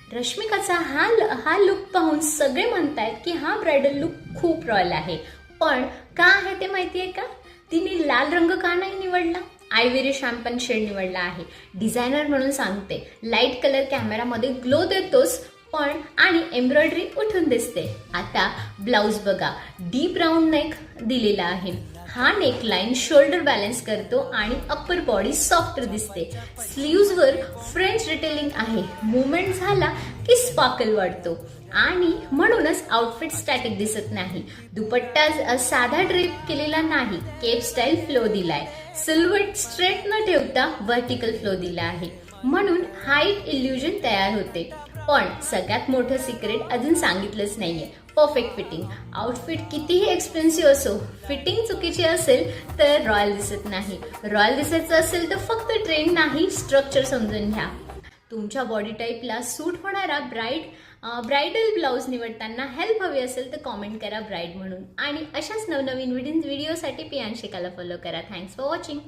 रश्मिकाचा हा लुक पाहून सगळे म्हणतायत की हा ब्रायडल लुक खूप रॉयल आहे. पण का आहे ते माहितीये का? तिने लाल रंग का नाही निवडला? आयव्हरी शॅम्पन शेड निवडला आहे. डिझायनर म्हणून सांगते, लाईट कलर कॅमेरामध्ये ग्लो देतोस पण आणि एम्ब्रॉयडरी उठून दिसते. आता ब्लाउज बघा, डीप राऊंड नेक दिलेला आहे. हा नेकलाईन शोल्डर बॅलन्स करतो आणि अप्पर बॉडी सॉफ्ट दिसते. स्लीव्जवर फ्रेंच डिटेलिंग आहे. मुवमेंट झाला की स्पार्कल वाढतो आणि म्हणूनच आउटफिट स्टॅटिक दिसत नाही. दुपट्टा साधा ड्रेप केलेला नाही, केप स्टाईल फ्लो दिलाय. सिल्हूएट स्ट्रेट न ठेवता व्हर्टिकल फ्लो दिला आहे, म्हणून हाईट इल्युजन तयार होते. पण सगळ्यात मोठं सिक्रेट अजून सांगितलंच नाहीये, परफेक्ट फिटिंग. आउटफिट कितीही एक्सपेन्सिव्ह असो, फिटिंग चुकीची असेल तर रॉयल दिसत नाही. रॉयल दिसायचं असेल तर फक्त ट्रेंड नाही, स्ट्रक्चर समजून घ्या. तुमच्या बॉडी टाईपला सूट होणारा ब्राइडल ब्लाउज निवडताना हेल्प हवी असेल तर कॉमेंट करा ब्राइड म्हणून. आणि अशाच नवनवीन व्हिडिओसाठी पियांशिकाला फॉलो करा. Thanks for watching.